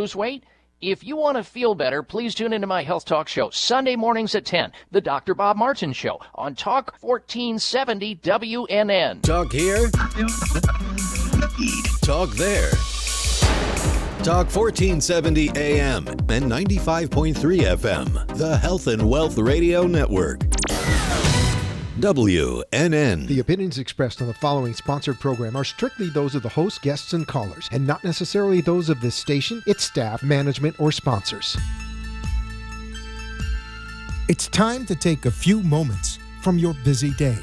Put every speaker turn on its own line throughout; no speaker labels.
Lose weight? If you want to feel better, please tune into my health talk show Sunday mornings at 10, the Dr. Bob Martin Show on Talk 1470 WNN.
Talk here. Talk there. Talk 1470 AM and 95.3 FM, the Health and Wealth Radio Network. WNN.
The opinions expressed on the following sponsored program are strictly those of the host, guests, and callers, and not necessarily those of this station, its staff, management, or sponsors. It's time to take a few moments from your busy day,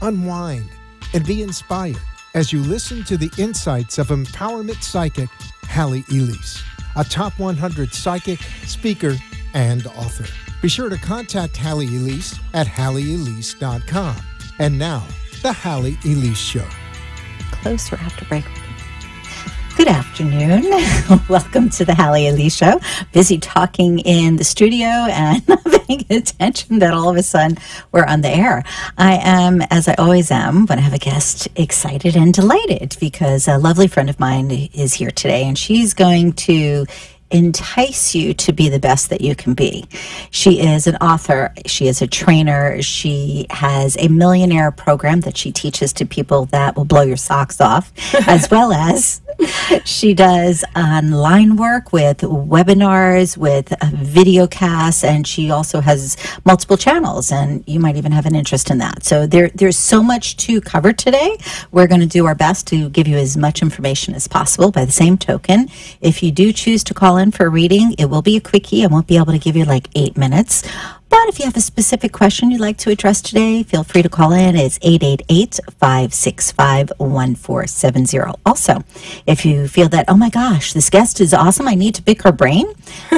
unwind, and be inspired as you listen to the insights of empowerment psychic Halley, Elise, a top 100 psychic, speaker, and author. Be sure to contact Halley Elise at halleyelise.com. And now, the Halley Elise Show.
Closer after break. Good afternoon. Welcome to the Halley Elise Show. Busy talking in the studio and not paying attention that all of a sudden we're on the air. I am, as I always am, when I have a guest, excited and delighted because a lovely friend of mine is here today, and she's going to entice you to be the best that you can be. She is an author. She is a trainer. She has a millionaire program that she teaches to people that will blow your socks off, as well as she does online work with webinars, with video casts, and she also has multiple channels, and you might even have an interest in that. So there's so much to cover today. We're going to do our best to give you as much information as possible. By the same token, if you do choose to call in for a reading, it will be a quickie. I won't be able to give you like 8 minutes. But if you have a specific question you'd like to address today, feel free to call in. It's 888-565-1470. Also, if you feel that, oh my gosh, this guest is awesome, I need to pick her brain,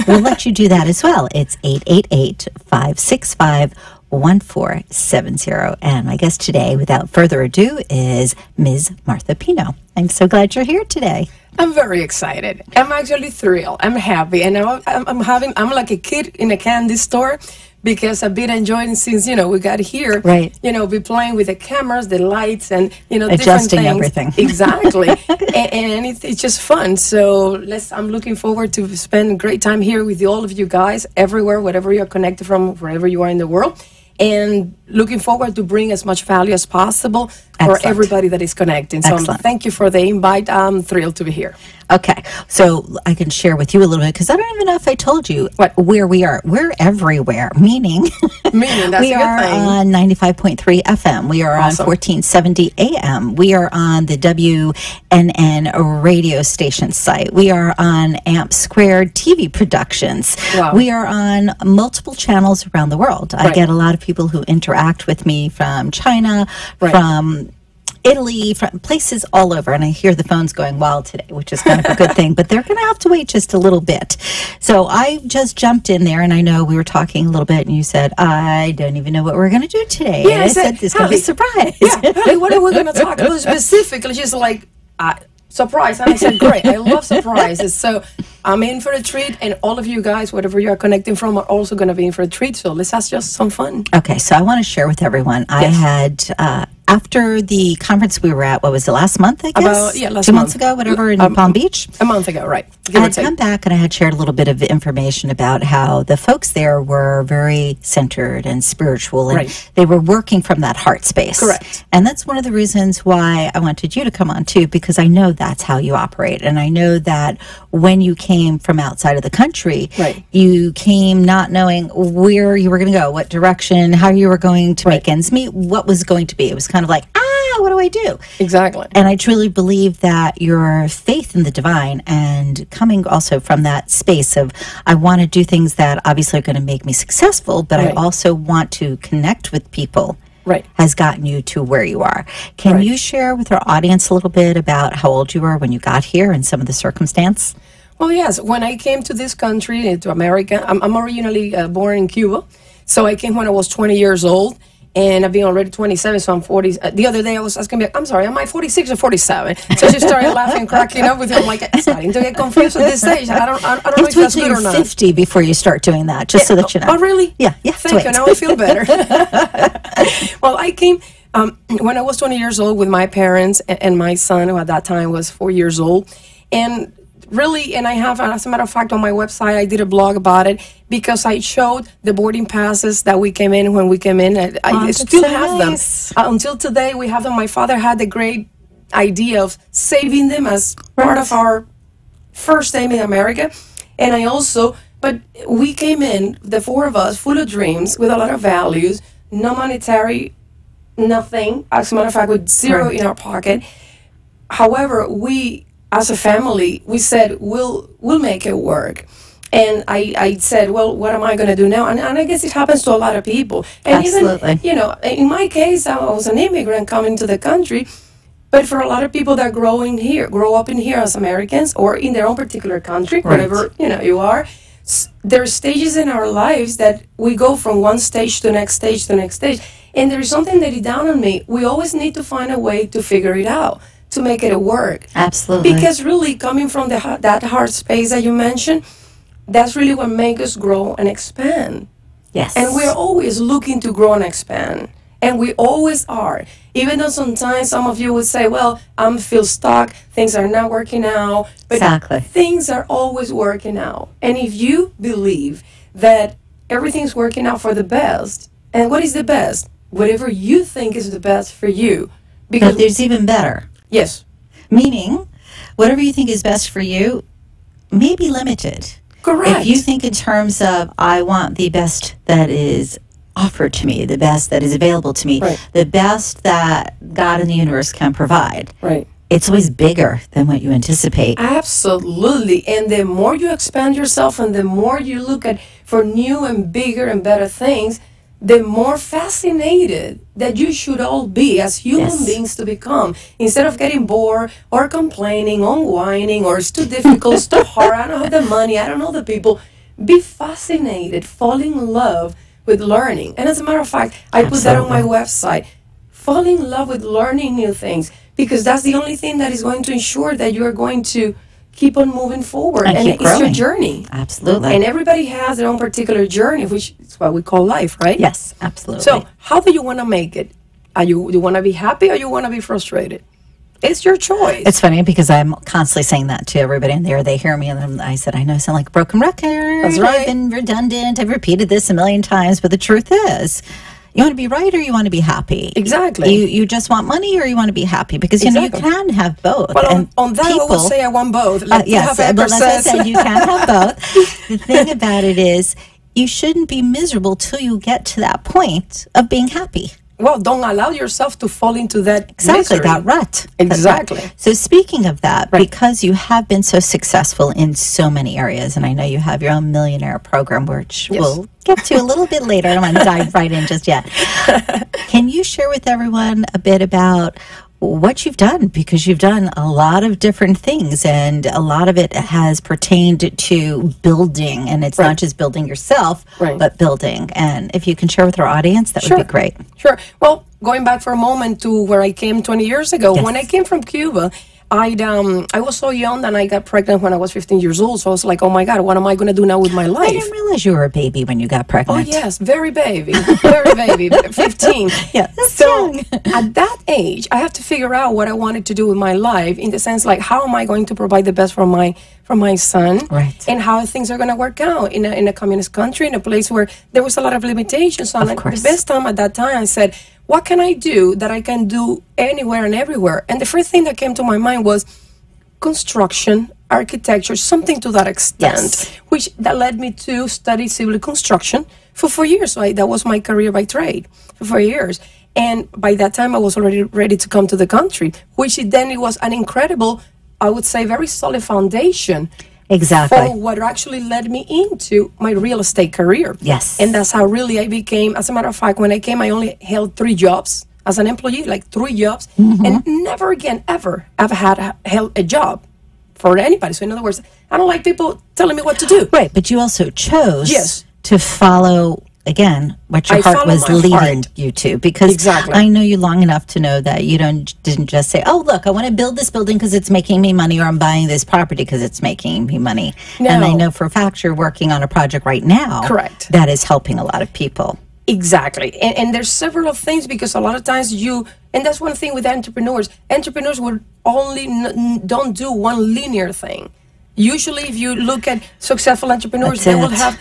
we'll let you do that as well. It's 888-565-1470. And my guest today, without further ado, is Ms. Martha Pino. I'm so glad you're here today.
I'm very excited. I'm actually thrilled. I'm happy. And I'm like a kid in a candy store because I've been enjoying since, we got here.
Right.
Be playing with the cameras, the lights, and,
adjusting
different things.
Everything.
Exactly. and it's just fun. So I'm looking forward to spend a great time here with all of you guys, everywhere, whatever you're connected from, wherever you are in the world. And looking forward to bring as much value as possible for everybody that is connecting. So thank you for the invite. I'm thrilled to be here.
Okay, so I can share with you a little bit, because I don't even know if I told you where we are. We're everywhere, meaning
that's
we
a good
are
thing.
on 95.3 FM. We are on 1470 AM. We are on the WNN radio station site. We are on Amp Squared TV Productions.
Wow.
We are on multiple channels around the world. I get a lot of people who interact with me from China, from Italy, from places all over, and I hear the phones going wild today, which is kind of a good thing, but they're going to have to wait just a little bit. So I just jumped in there, and I know we were talking a little bit, and you said, I don't even know what we're going to do today.
Yeah,
and I said, it's going to be a surprise.
Yeah. Hey, what are we going to talk about specifically? She's like, surprise. And I said, great, I love surprises. So I'm in for a treat, and all of you guys, whatever you are connecting from, are also going to be in for a treat. So let's have just some fun.
Okay, so I want to share with everyone. I had, after the conference we were at, what was it, last month, I guess?
Last
2 months ago, whatever, in Palm Beach?
A month ago, right.
I had come back and I had shared a little bit of information about how the folks there were very centered and spiritual, and they were working from that heart space.
Correct.
And that's one of the reasons why I wanted you to come on too, because I know that's how you operate. And I know that when you came from outside of the country, you came not knowing where you were going to go, what direction, how you were going to make ends meet, what was going to be. It was kind of like, what do I do?
Exactly.
And I truly believe that your faith in the divine, and coming also from that space of, I want to do things that obviously are going to make me successful, but I also want to connect with people, has gotten you to where you are. Can you share with our audience a little bit about how old you were when you got here and some of the circumstance?
Well, yes. When I came to this country, to America, I'm originally born in Cuba. So I came when I was 20 years old. And I've been already 27, so I'm 40. The other day I was asking me, I'm sorry, am I 46 or 47? So she started laughing, cracking up with her. I'm like, starting to get confused at this stage. I don't know if that's good or not.
50 before you start doing that, just so that you know.
Oh, really?
Yeah.
Thank you. Now I feel better. Well, I came when I was 20 years old with my parents and my son, who at that time was 4 years old. And really, and I have, as a matter of fact, on my website, I did a blog about it because I showed the boarding passes that we came in when we came in. I still have them. Until today, we have them. My father had the great idea of saving them as part of our first time in America. And I also, but we came in, the four of us, full of dreams, with a lot of values, no monetary, nothing. As a matter of fact, with zero in our pocket. However, we, as a family, we said, we'll make it work. And I said, well, what am I going to do now? And I guess it happens to a lot of people. And
Absolutely.
even, in my case, I was an immigrant coming to the country. But for a lot of people that grow up in here as Americans or in their own particular country, wherever, you are, there are stages in our lives that we go from one stage to the next stage to the next stage. And there's something that it dawned on me. We always need to find a way to figure it out, to make it work.
Absolutely.
Because really, coming from that hard space that you mentioned, that's really what makes us grow and expand.
Yes.
And we're always looking to grow and expand. And we always are. Even though sometimes some of you would say, well, I feel stuck, things are not working out. But
Exactly.
things are always working out. And if you believe that everything's working out for the best, and what is the best? Whatever you think is the best for you.
But there's even better.
Yes.
Meaning, whatever you think is best for you may be limited.
Correct.
If you think in terms of, I want the best that is offered to me, the best that is available to me, the best that God and the universe can provide.
Right.
It's always bigger than what you anticipate.
Absolutely. And the more you expand yourself and the more you look at for new and bigger and better things, the more fascinated that you should all be as human beings to become. Instead of getting bored or complaining or whining or it's too difficult, it's too hard, I don't have the money, I don't know the people. Be fascinated, fall in love with learning. And as a matter of fact, I put that on my website. Fall in love with learning new things because that's the only thing that is going to ensure that you are going to keep on moving forward. And it's your journey.
Absolutely.
And everybody has their own particular journey, which is what we call life, right?
Yes, absolutely.
So how do you want to make it? You want to be happy or you want to be frustrated? It's your choice.
It's funny because I'm constantly saying that to everybody in there. They hear me and then I said, I know I sound like a broken record.
That's right.
I've been redundant. I've repeated this a million times. But the truth is, you want to be right or you want to be happy?
Exactly.
You just want money or you want to be happy? Because, you know, you can have both.
Well, on that, I would say I want both.
Yes, but as I said, you can have both. The thing about it is, you shouldn't be miserable till you get to that point of being happy.
Well, don't allow yourself to fall into that misery.
That rut.
Exactly.
That rut. So speaking of that, because you have been so successful in so many areas, and I know you have your own millionaire program, which we'll get to a little bit later. I don't want to dive right in just yet. Can you share with everyone a bit about what you've done? Because you've done a lot of different things, and a lot of it has pertained to building, and it's not just building yourself, but building. And if you can share with our audience, that would be great.
Sure. Well, going back for a moment to where I came 20 years ago, when I came from Cuba, I was so young and I got pregnant when I was 15 years old. So I was like, oh my God, what am I going to do now with my life?
I didn't realize you were a baby when you got pregnant.
Oh yes, very baby, 15.
Yeah.
So at that age, I have to figure out what I wanted to do with my life in the sense like, how am I going to provide the best for my son?
Right.
And how things are going to work out in a communist country, in a place where there was a lot of limitations. So the best time at that time, I said, what can I do that I can do anywhere and everywhere? And the first thing that came to my mind was construction, architecture, something to that extent, which that led me to study civil construction for 4 years. So that was my career by trade for 4 years. And by that time, I was already ready to come to the country, which then it was an incredible, I would say, very solid foundation.
Exactly.
For what actually led me into my real estate career.
Yes.
And that's how really I became, as a matter of fact, when I came, I only held 3 jobs as an employee, like 3 jobs. And never again, ever, I've held a job for anybody. So in other words, I don't like people telling me what to do.
Right, but you also chose to follow, again, what your heart was leading you to. Because I know you long enough to know that you didn't just say, oh, look, I want to build this building because it's making me money, or I'm buying this property because it's making me money. No. And I know for a fact you're working on a project right now.
Correct.
That is helping a lot of people.
Exactly. And there's several things, because a lot of times and that's one thing with entrepreneurs would only don't do one linear thing. Usually, if you look at successful entrepreneurs,
That's
they will
it.
have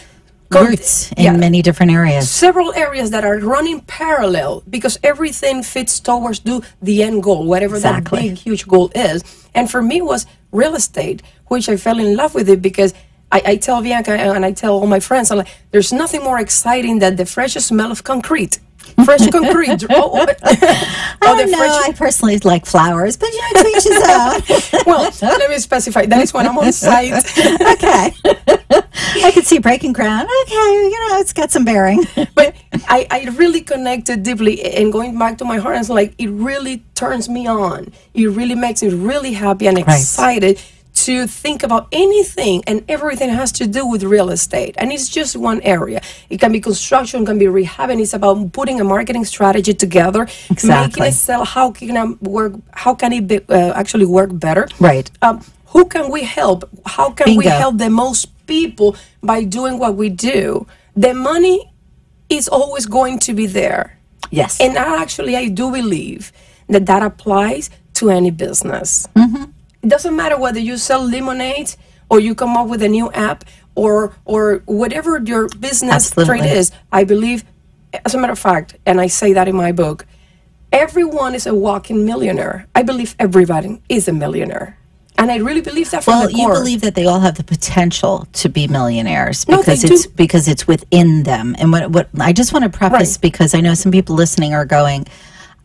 Roots in many different areas.
several areas that are running parallel because everything fits towards the end goal, whatever
Exactly.
that big, huge goal is. And for me, it was real estate, which I fell in love with it because I tell Bianca and I tell all my friends, I'm like, there's nothing more exciting than the fresh smell of concrete. Fresh concrete.
I personally like flowers, but to each his own.
Well, let me specify. That is when I'm on site.
Okay. I can see breaking ground. Okay, it's got some bearing.
But I really connected deeply, and going back to my heart, it's like it really turns me on. It really makes me really happy and excited to think about anything and everything has to do with real estate. And it's just one area. It can be construction, can be rehab, and it's about putting a marketing strategy together, making it sell. How can it work? How can it be, actually work better?
Right.
Who can we help? How can we help the most people by doing what we do? The money is always going to be there.
Yes.
And I do believe that applies to any business.
Mm-hmm.
It doesn't matter whether you sell lemonade or you come up with a new app or whatever your business trade is. I believe, as a matter of fact, and I say that in my book, everyone is a walking millionaire. I believe everybody is a millionaire. And I really believe that from the core.
Well, you believe that they all have the potential to be millionaires because it's within them. And what I just want to preface, because I know some people listening are going,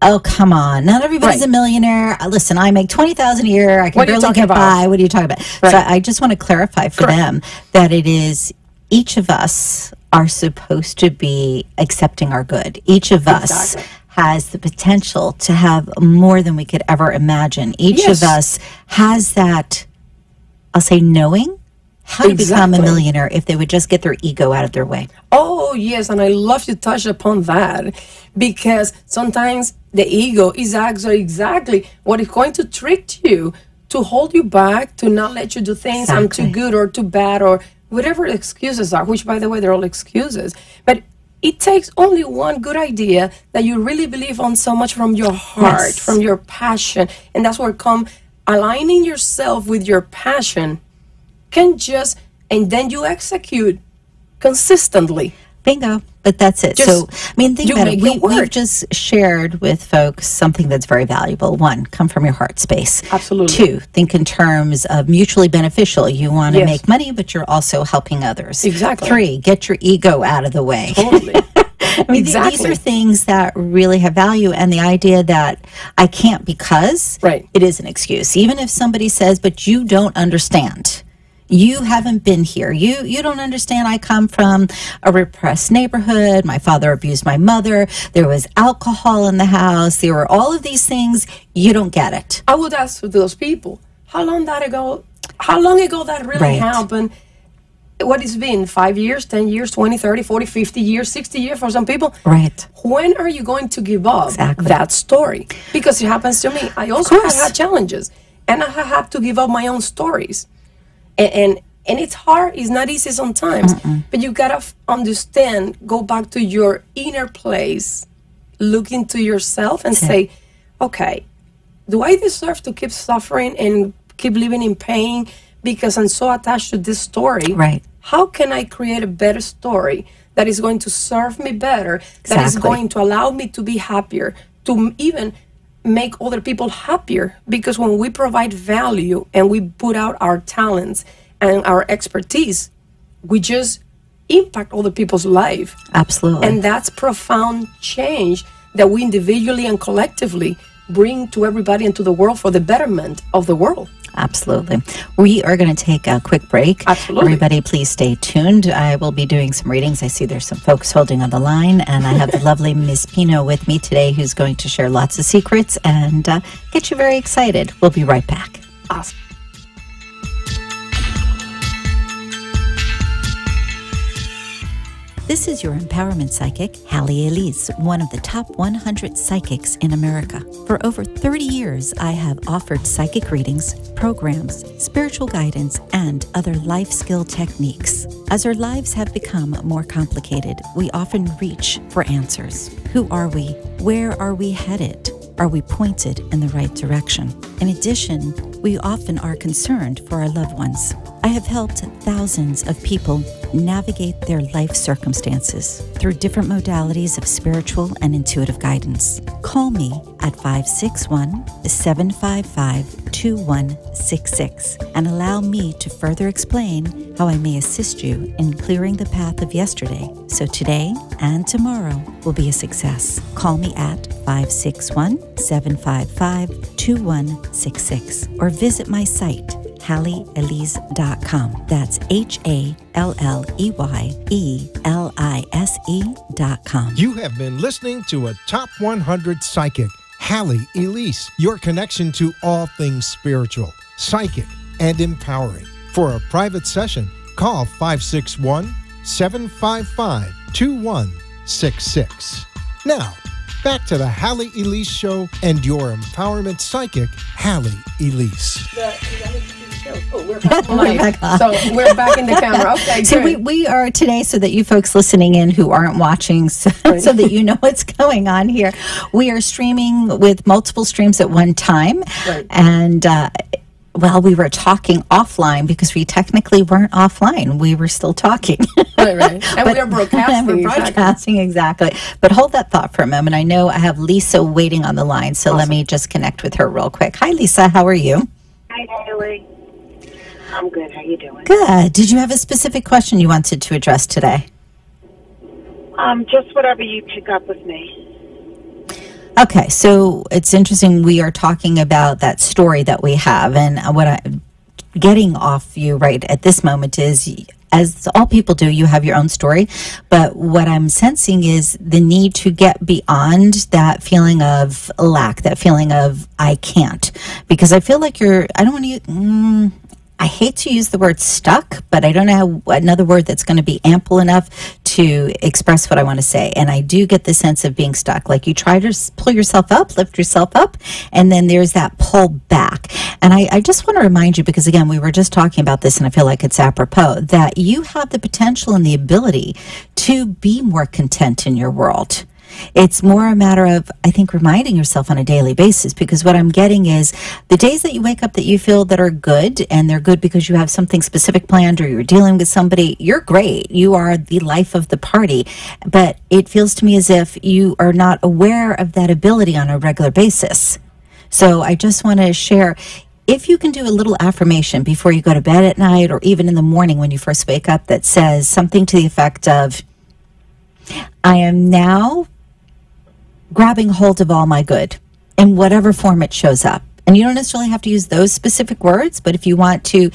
oh, come on. Not everybody's a millionaire. Listen, I make $20,000 a year. I can barely get by. What are you talking about? Right. So I just want to clarify for them that it is each of us are supposed to be accepting our good. Each of us has the potential to have more than we could ever imagine. Each of us has that, I'll say, knowing how to become a millionaire if they would just get their ego out of their way.
Oh, yes, and I love you touched upon that because sometimes the ego is actually exactly what is going to trick you to hold you back, to not let you do things. I'm too good or too bad or whatever excuses are, which, by the way, they're all excuses. But it takes only one good idea that you really believe on so much from your heart, from your passion, and that's where aligning yourself with your passion and then you execute consistently.
Bingo. But that's it. So, I mean, think about it. We've just shared with folks something that's very valuable. One, come from your heart space.
Absolutely.
Two, think in terms of mutually beneficial. You want to make money, but you're also helping others.
Exactly.
Three, get your ego out of the way.
Totally.
I mean, these are things that really have value, and the idea that I can't because it is an excuse. Even if somebody says, but you don't understand. You haven't been here. You don't understand. I come from a repressed neighborhood. My father abused my mother. There was alcohol in the house. There were all of these things. You don't get it.
I would ask those people, how long ago that really happened? What it's been, 5 years, 10 years, 20, 30, 40, 50 years, 60 years for some people.
Right.
When are you going to give up that story? Because it happens to me. I also have had challenges, and I have had to give up my own stories. And it's hard. It's not easy sometimes. But you got to understand, go back to your inner place, look into yourself and say, okay, do I deserve to keep suffering and keep living in pain because I'm so attached to this story?
Right.
How can I create a better story that is going to serve me better, that is going to allow me to be happier, to even make other people happier? Because when we provide value and we put out our talents and our expertise, we just impact other people's life.
Absolutely.
And that's profound change that we individually and collectively bring to everybody and to the world for the betterment of the world.
Absolutely. We are going to take a quick break.
Absolutely.
Everybody, please stay tuned. I will be doing some readings. I see there's some folks holding on the line, and I have the lovely Miss Pino with me today who's going to share lots of secrets and get you very excited. We'll be right back.
Awesome.
This is your empowerment psychic, Halley, Elise, one of the top 100 psychics in America. For over 30 years, I have offered psychic readings, programs, spiritual guidance, and other life skill techniques. As our lives have become more complicated, we often reach for answers. Who are we? Where are we headed? Are we pointed in the right direction? In addition, we often are concerned for our loved ones. I have helped thousands of people navigate their life circumstances through different modalities of spiritual and intuitive guidance. Call me at 561-755-2166 and allow me to further explain how I may assist you in clearing the path of yesterday so today and tomorrow will be a success. Call me at 561-755-2166 or visit my site HalleyElise.com. That's HalleyElise.com.
You have been listening to a Top 100 Psychic, Halley Elise, your connection to all things spiritual, psychic, and empowering. For a private session, call 561-755-2166. Now, back to the Halley Elise Show and your empowerment psychic, Halley Elise.
We're back on. So we're back in the camera. Okay,
so
good.
we are today, so that you folks listening in who aren't watching, so that you know what's going on here. We are streaming with multiple streams at one time.
Right.
And well, we were talking offline because we technically weren't offline. We were still talking.
Right. And we're broadcasting.
We're broadcasting, exactly. But hold that thought for a moment. I know I have Lisa waiting on the line, so Let me just connect with her real quick. Hi, Lisa. How are you?
Hi, Haley. I'm good. How you doing?
Good. Did you have a specific question you wanted to address today?
Just whatever you pick up with me.
Okay, so it's interesting. We are talking about that story that we have, and what I'm getting off you right at this moment is, as all people do, you have your own story, but what I'm sensing is the need to get beyond that feeling of lack, that feeling of I can't, because I feel like I don't want to I hate to use the word stuck, but I don't know another word that's going to be ample enough to express what I want to say. And I do get the sense of being stuck. Like you try to pull yourself up, lift yourself up, and then there's that pull back. And I just want to remind you, because again, we were just talking about this and I feel like it's apropos, that you have the potential and the ability to be more content in your world. It's more a matter of, I think, reminding yourself on a daily basis, because what I'm getting is the days that you wake up that you feel that are good, and they're good because you have something specific planned or you're dealing with somebody, you're great. You are the life of the party. But it feels to me as if you are not aware of that ability on a regular basis. So I just want to share, if you can do a little affirmation before you go to bed at night or even in the morning when you first wake up that says something to the effect of, I am now grabbing hold of all my good in whatever form it shows up. And you don't necessarily have to use those specific words, but if you want to,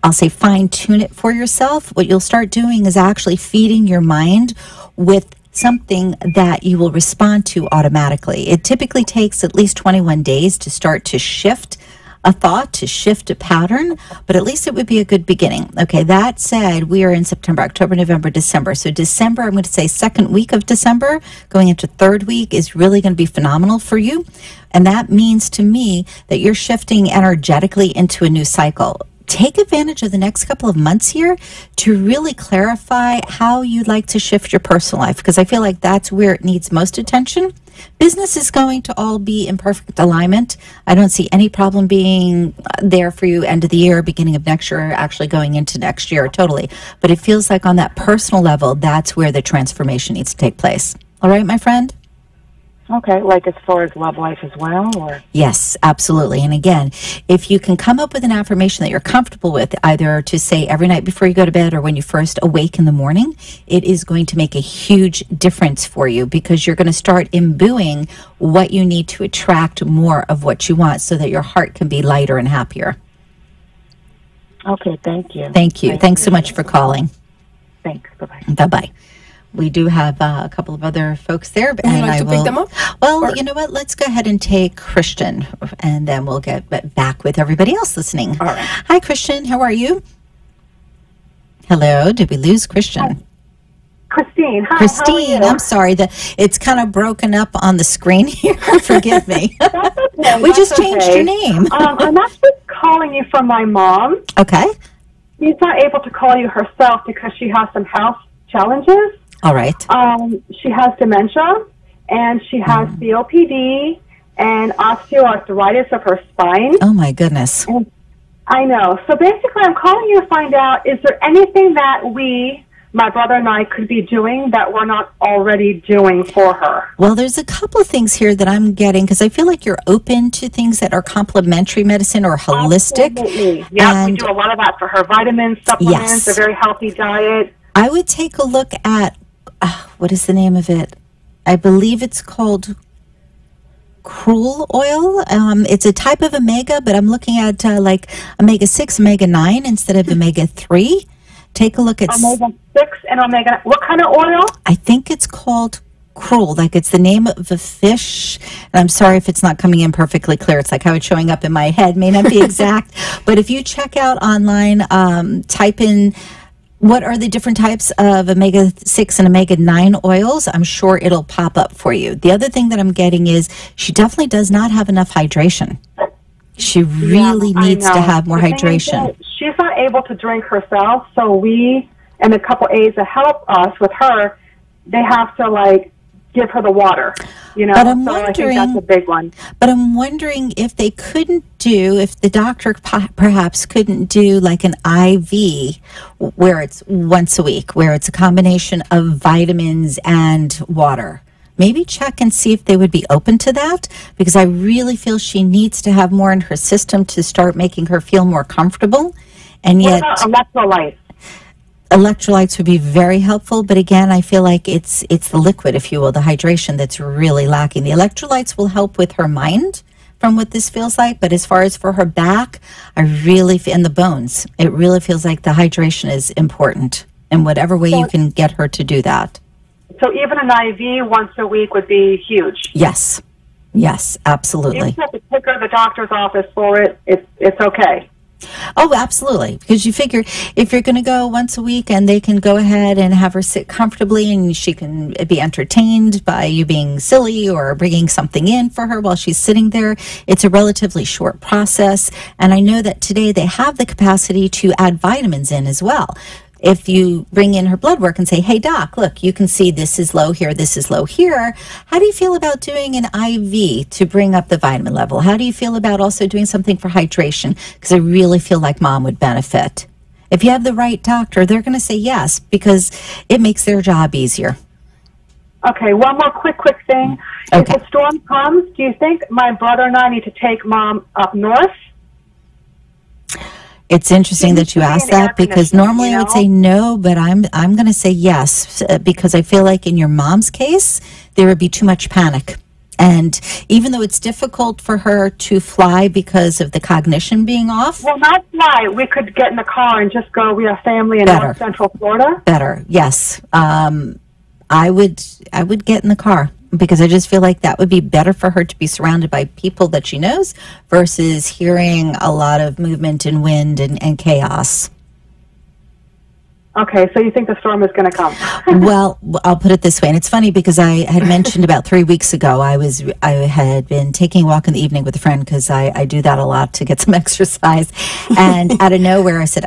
I'll say, fine tune it for yourself, what you'll start doing is actually feeding your mind with something that you will respond to automatically. It typically takes at least 21 days to start to shift a thought, to shift a pattern, but at least it would be a good beginning. Okay, that said, we are in September, October, November, December. So December, I'm going to say second week of December, going into third week is really going to be phenomenal for you. And that means to me that you're shifting energetically into a new cycle. Take advantage of the next couple of months here to really clarify how you'd like to shift your personal life, because I feel like that's where it needs most attention. Business is going to all be in perfect alignment. I don't see any problem being there for you end of the year, beginning of next year, actually going into next year, totally. But it feels like on that personal level, that's where the transformation needs to take place. All right, my friend?
Okay, like as far as love life as well, or?
Yes, absolutely. And again, if you can come up with an affirmation that you're comfortable with, either to say every night before you go to bed or when you first awake in the morning, it is going to make a huge difference for you, because you're going to start imbuing what you need to attract more of what you want so that your heart can be lighter and happier.
Okay, thank you.
Thank you. Thanks so much for calling.
Thanks. Bye-bye.
Bye-bye. We do have a couple of other folks there.
Would you like to pick them up?
Well,
Or-
you know what? Let's go ahead and take Christian, and then we'll get back with everybody else listening.
All right.
Hi, Christian. How are you? Hello. Did we lose Christian?
Christine, hi.
Christine,
how are you?
I'm sorry. It's kind of broken up on the screen here. Forgive me.
That's okay.
We just
That's
changed
okay.
your name.
I'm actually calling you from my mom.
Okay.
She's not able to call you herself because she has some health challenges.
All right.
She has dementia, and she has COPD and osteoarthritis of her spine.
Oh, my goodness.
I know. So basically, I'm calling you to find out, is there anything that my brother and I, could be doing that we're not already doing for her?
Well, there's a couple of things here that I'm getting, because I feel like you're open to things that are complementary medicine or holistic.
Absolutely. Yeah, we do a lot of that for her. Vitamins, supplements, a very healthy diet.
I would take a look at, what is the name of it? I believe it's called Cruel oil. It's a type of omega, but I'm looking at like omega-6, omega-9 instead of omega-3. Take a look at
omega-6 and omega. What kind of oil?
I think it's called Cruel, like it's the name of a fish. And I'm sorry if it's not coming in perfectly clear. It's like how it's showing up in my head. May not be exact. But if you check out online, type in what are the different types of omega-6 and omega-9 oils, I'm sure it'll pop up for you. The other thing that I'm getting is she definitely does not have enough hydration. She really needs to have more hydration.
She's not able to drink herself, so we and a couple aides that help us with her, they have to like give her the water, you know.
But I'm
so
wondering,
I think that's a big one.
But I'm wondering if they couldn't do, if the doctor perhaps couldn't do like an IV where it's once a week, where it's a combination of vitamins and water. Maybe check and see if they would be open to that, because I really feel she needs to have more in her system to start making her feel more comfortable. And yet,
what about electrolytes?
Electrolytes would be very helpful, but again, I feel like it's the liquid, if you will, the hydration that's really lacking. The electrolytes will help with her mind from what this feels like, but as far as for her back, I really and the bones, it really feels like the hydration is important in whatever way you can get her to do that.
So even an IV once a week would be huge.
Yes. Yes, absolutely.
You just have to take her to the doctor's office for it. It's okay.
Oh, absolutely. Because you figure if you're going to go once a week and they can go ahead and have her sit comfortably and she can be entertained by you being silly or bringing something in for her while she's sitting there, it's a relatively short process. And I know that today they have the capacity to add vitamins in as well. If you bring in her blood work and say, hey, doc, look, you can see this is low here, this is low here. How do you feel about doing an IV to bring up the vitamin level? How do you feel about also doing something for hydration? Because I really feel like mom would benefit. If you have the right doctor, they're going to say yes, because it makes their job easier.
Okay, one more quick thing.
Okay.
If the storm comes, do you think my brother and I need to take mom up north?
It's interesting that you asked that, because normally I would say no, but I'm going to say yes, because I feel like in your mom's case, there would be too much panic. And even though it's difficult for her to fly because of the cognition being off.
Well, not fly. We could get in the car and just go. We have family in North Central Florida.
Better, yes. I would get in the car, because I just feel like that would be better for her to be surrounded by people that she knows versus hearing a lot of movement and wind and chaos.
Okay, so you think the storm is going to come?
Well, I'll put it this way, and it's funny because I had mentioned about 3 weeks ago I had been taking a walk in the evening with a friend, because I do that a lot to get some exercise, and out of nowhere I said,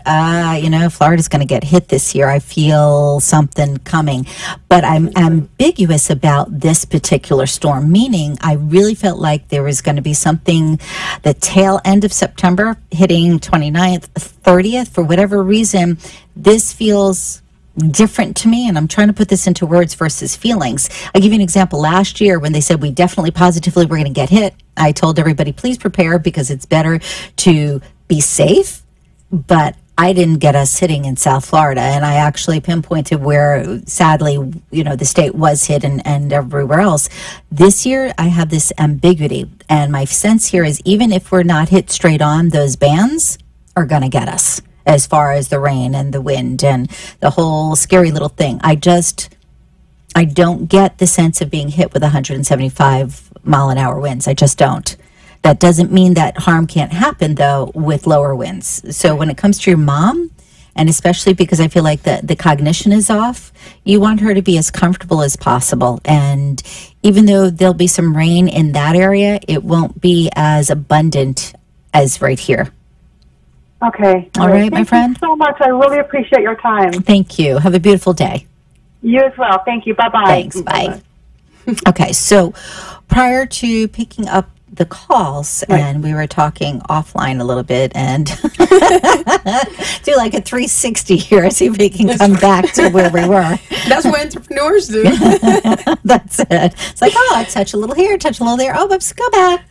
Florida's going to get hit this year. I feel something coming, but I'm ambiguous about this particular storm, meaning I really felt like there was going to be something the tail end of September hitting 29th, 30th, for whatever reason. This feels different to me, and I'm trying to put this into words versus feelings. I'll give you an example. Last year, when they said we definitely positively were going to get hit, I told everybody, please prepare, because it's better to be safe. But I didn't get us hitting in South Florida, and I actually pinpointed where, sadly, the state was hit and everywhere else. This year, I have this ambiguity, and my sense here is even if we're not hit straight on, those bands are going to get us, as far as the rain and the wind and the whole scary little thing. I don't get the sense of being hit with 175 mile an hour winds. I just don't. That doesn't mean that harm can't happen, though, with lower winds. So when it comes to your mom, and especially because I feel like the cognition is off, you want her to be as comfortable as possible. And even though there'll be some rain in that area, it won't be as abundant as right here.
Okay.
All right, my friend.
Thank you so much. I really appreciate your time.
Thank you. Have a beautiful day.
You as well. Thank you. Bye-bye.
Thanks. Bye. Okay, so prior to picking up the calls, and we were talking offline a little bit, and do like a 360 here, see if we can come back to where we were.
That's what entrepreneurs do.
That's it. It's like, oh, I touch a little here, touch a little there. Oh, whoops, come back.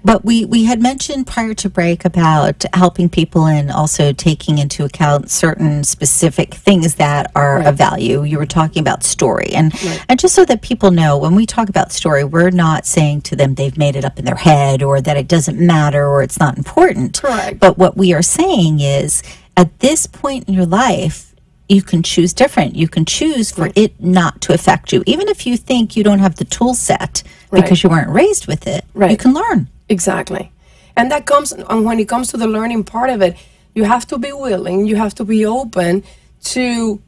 But we had mentioned prior to break about helping people and also taking into account certain specific things that are of value. You were talking about story. And just so that people know, when we talk about story, we're not saying to them they've made it up in their head or that it doesn't matter or it's not important.
Correct.
But what we are saying is, at this point in your life, you can choose different. You can choose for it not to affect you. Even if you think you don't have the tool set because you weren't raised with it, you can learn.
Exactly. And that comes, and when it comes to the learning part of it, you have to be willing, you have to be open to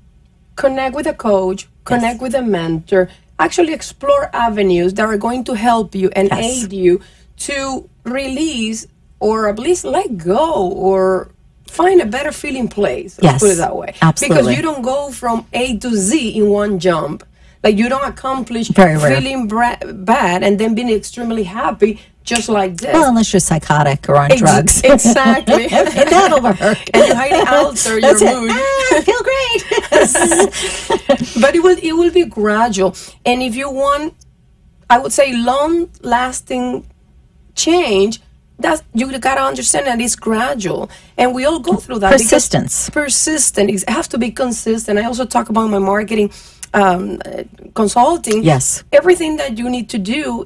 connect with a coach, connect with a mentor, actually explore avenues that are going to help you and aid you to release or at least let go or find a better feeling place. Let's put it that way.
Absolutely.
Because you don't go from A to Z in one jump. Like, you don't accomplish feeling bad and then being extremely happy just like this.
Well, unless you're psychotic or on drugs.
Exactly.
That'll work.
And you highly alter your mood.
I feel great.
But it will be gradual. And if you want, I would say, long-lasting change, you got to understand that it's gradual. And we all go through that.
Persistence.
Persistent. It has to be consistent. I also talk about my marketing consulting.
Yes.
Everything that you need to do,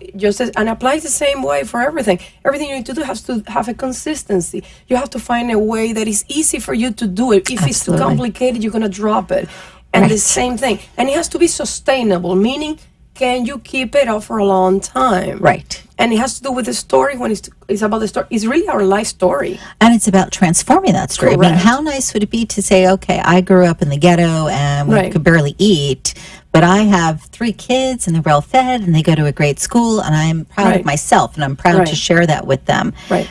and applies the same way for everything. Everything you need to do has to have a consistency. You have to find a way that is easy for you to do it. If it's too complicated, you're going to drop it. And the same thing. And it has to be sustainable, meaning, can you keep it up for a long time?
Right.
And it has to do with the story. When it's about the story, it's really our life story.
And it's about transforming that story.
Correct.
I mean, how nice would it be to say, okay, I grew up in the ghetto and we could barely eat, but I have 3 kids and they're well fed and they go to a great school and I'm proud of myself and I'm proud to share that with them.
Right.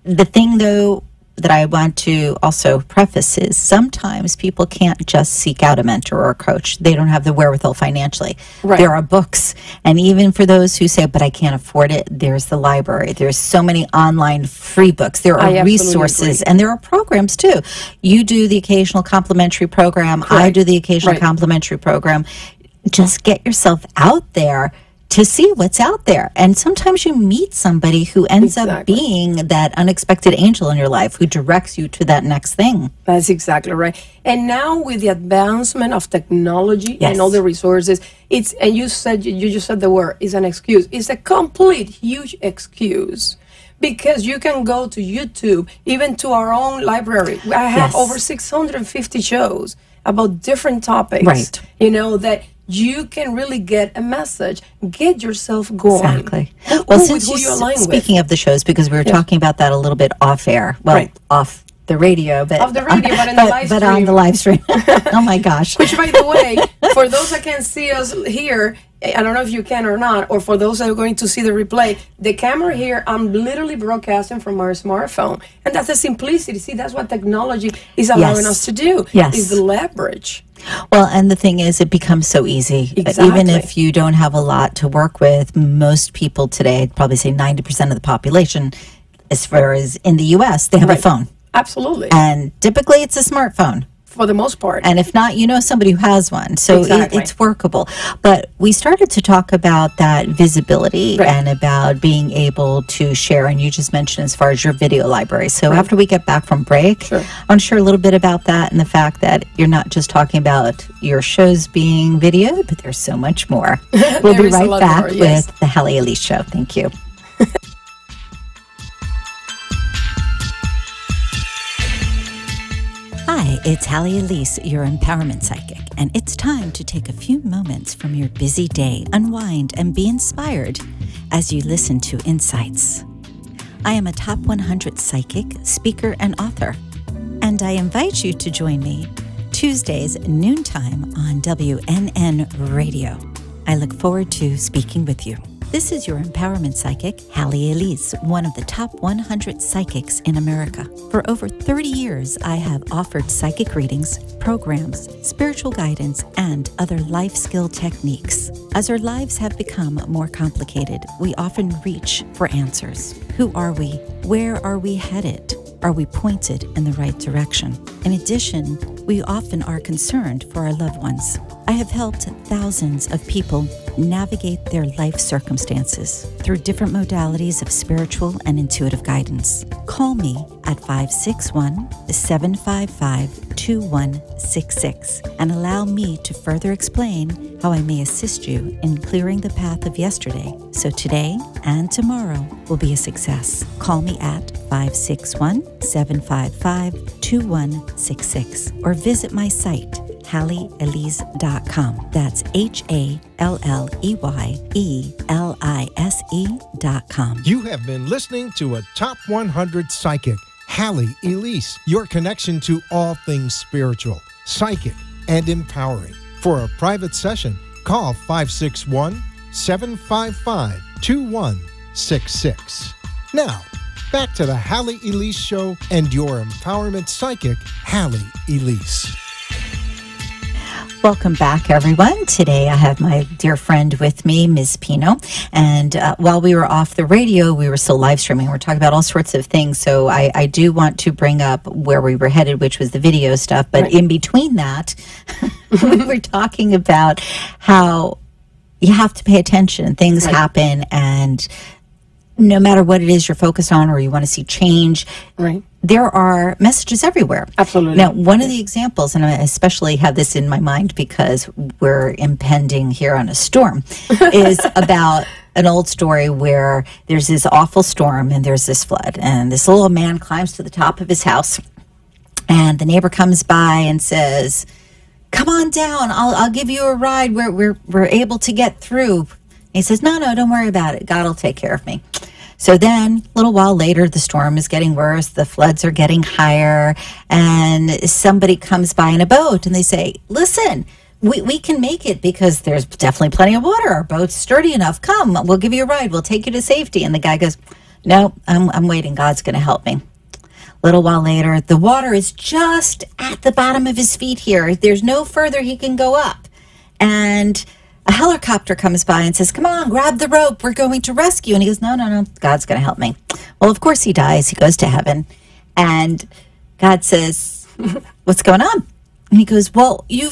The thing, though, that I want to also preface is sometimes people can't just seek out a mentor or a coach. They don't have the wherewithal financially. There are books. And even for those who say, but I can't afford it, there's the library. There's so many online free books. There are resources and there are programs too. You do the occasional complimentary program. I do the occasional complimentary program. Just get yourself out there to see what's out there. And sometimes you meet somebody who ends up being that unexpected angel in your life who directs you to that next thing.
That's exactly right. And now with the advancement of technology and all the resources, and you just said the word, it's an excuse. It's a complete huge excuse. Because you can go to YouTube, even to our own library. I have over 650 shows about different topics. You know, that you can really get a message. Get yourself going.
Exactly. Well, since speaking of the shows, because we were talking about that a little bit off air. Well, off the radio, but
off the radio, but in the live stream.
But on the live stream. Oh my gosh.
Which, by the way, for those that can see us here, I don't know if you can or not, or for those that are going to see the replay, the camera here, I'm literally broadcasting from our smartphone. And that's the simplicity. See, that's what technology is allowing us to do. Is the leverage.
Well, and the thing is, it becomes so easy. Even if you don't have a lot to work with, most people today, I'd probably say 90% of the population, as far as in the U.S., they have a phone.
Absolutely.
And typically it's a smartphone.
For the most part.
And if not, you know somebody who has one. So it's workable. But we started to talk about that visibility and about being able to share. And you just mentioned as far as your video library. So after we get back from break, I want to share a little bit about that and the fact that you're not just talking about your shows being videoed, but there's so much more. We'll be right back with the Halley Elise Show. Thank you. Hi, it's Halley Elise, your empowerment psychic, and it's time to take a few moments from your busy day, unwind, and be inspired as you listen to Insights. I am a top 100 psychic, speaker, and author, and I invite you to join me Tuesdays noontime on WNN Radio. I look forward to speaking with you. This is your empowerment psychic, Halley, Elise, one of the top 100 psychics in America. For over 30 years, I have offered psychic readings, programs, spiritual guidance, and other life skill techniques. As our lives have become more complicated, we often reach for answers. Who are we? Where are we headed? Are we pointed in the right direction? In addition, we often are concerned for our loved ones. I have helped thousands of people navigate their life circumstances through different modalities of spiritual and intuitive guidance. Call me at 561-755-2166 and allow me to further explain how I may assist you in clearing the path of yesterday so today and tomorrow will be a success. Call me at 561-755-2166 or visit my site, HalleyElise.com. That's HalleyElise.com.
You have been listening to a Top 100 Psychic, Halley Elise, your connection to all things spiritual, psychic, and empowering. For a private session, call 561-755-2166. Now, back to the Halley Elise Show and your empowerment psychic, Halley Elise.
Welcome back, everyone. Today I have my dear friend with me, Ms. Pino. And while we were off the radio, we were still live streaming. We're talking about all sorts of things. So I do want to bring up where we were headed, which was the video stuff. But in between that, we were talking about how you have to pay attention. Things happen, and no matter what it is you're focused on or you want to see change, there are messages everywhere.
Absolutely.
Now, one of the examples, and I especially have this in my mind because we're impending here on a storm, is about an old story where there's this awful storm and there's this flood. And this little man climbs to the top of his house, and the neighbor comes by and says, "Come on down, I'll give you a ride. We're able to get through." He says, no, don't worry about it. God will take care of me. So then, a little while later, the storm is getting worse. The floods are getting higher. And somebody comes by in a boat and they say, listen, we can make it because there's definitely plenty of water. Our boat's sturdy enough. Come, we'll give you a ride. We'll take you to safety. And the guy goes, no, I'm waiting. God's going to help me. A little while later, the water is just at the bottom of his feet here. There's no further he can go up. And a helicopter comes by and says, come on, grab the rope. We're going to rescue. And he goes, no, God's going to help me. Well, of course he dies. He goes to heaven. And God says, what's going on? And he goes, well, you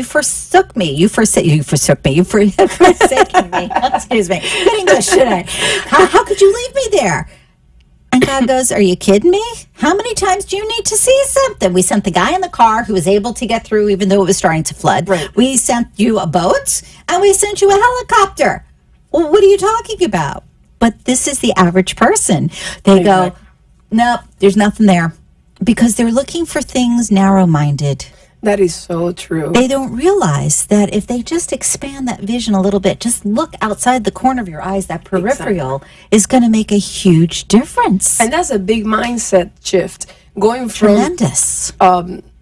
forsook me. You forsook me. You forsaken me. Excuse me. Good English, should I? How could you leave me there? And God goes, are you kidding me? How many times do you need to see something? We sent the guy in the car who was able to get through even though it was starting to flood. Right. We sent you a boat, and we sent you a helicopter. Well, what are you talking about? But this is the average person. They go, nope, there's nothing there. Because they're looking for things narrow-minded.
That is so true.
They don't realize that if they just expand that vision a little bit, just look outside the corner of your eyes, that peripheral is going to make a huge difference.
And that's a big mindset shift. Going from
tremendous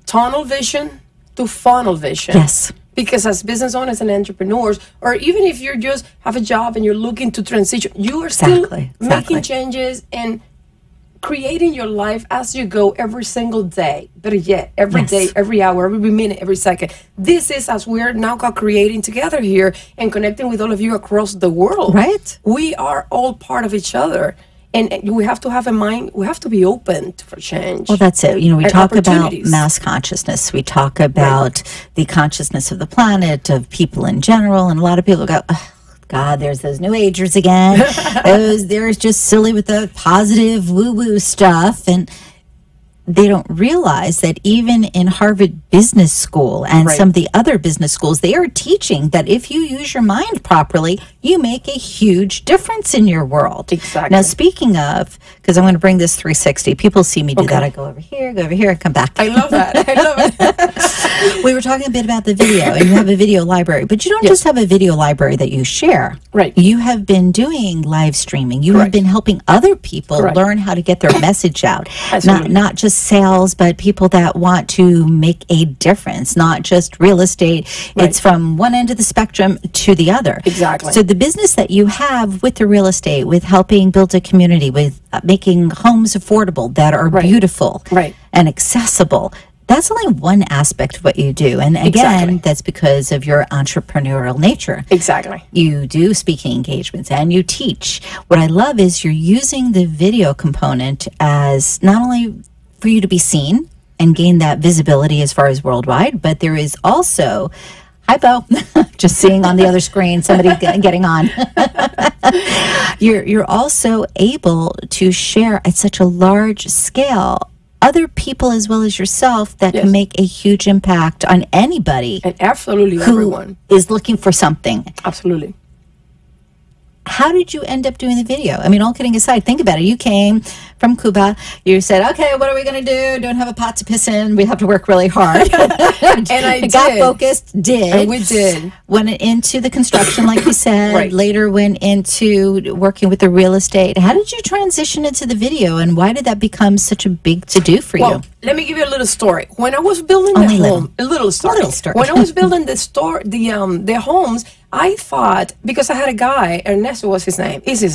tunnel vision to funnel vision.
Yes.
Because as business owners and entrepreneurs, or even if you just have a job and you're looking to transition, you are still making changes and creating your life as you go every single day. Better yet, every day, every hour, every minute, every second. This is as we're now creating together here and connecting with all of you across the world.
Right.
We are all part of each other. And we have to have a mind, we have to be open for change.
Well, that's it. You know, we talk about mass consciousness. We talk about the consciousness of the planet, of people in general. And a lot of people go, oh, God, there's those New Agers again. They're just silly with the positive woo-woo stuff. And they don't realize that even in Harvard Business School and some of the other business schools, they are teaching that if you use your mind properly, you make a huge difference in your world.
Exactly.
Now, speaking of, because I'm going to bring this 360, people see me do that. I go over here, I come back.
I love that. I love it.
We were talking a bit about the video, and you have a video library, but you don't just have a video library that you share.
Right.
You have been doing live streaming. You have been helping other people learn how to get their message out. Not just sales, but people that want to make a difference, not just real estate. It's from one end of the spectrum to the other.
Exactly.
So the business that you have with the real estate, with helping build a community, with making homes affordable that are beautiful and accessible, that's only one aspect of what you do. And again, that's because of your entrepreneurial nature.
Exactly.
You do speaking engagements and you teach. What I love is you're using the video component as not only for you to be seen and gain that visibility as far as worldwide, but there is also, hi Bo, just seeing on the other screen somebody getting on. You're also able to share at such a large scale other people as well as yourself that can make a huge impact on anybody.
And absolutely everyone
is looking for something.
Absolutely.
How did you end up doing the video? I mean, all kidding aside, think about it. You came from Cuba. You said, okay, what are we going to do? Don't have a pot to piss in. We have to work really hard.
And I
got focused,
And we did.
Went into the construction, like you said. Later went into working with the real estate. How did you transition into the video, and why did that become such a big to-do for you?
Let me give you a little story. When I was building the home, a little story. When I was building the homes, I thought, because I had a guy, Ernesto is his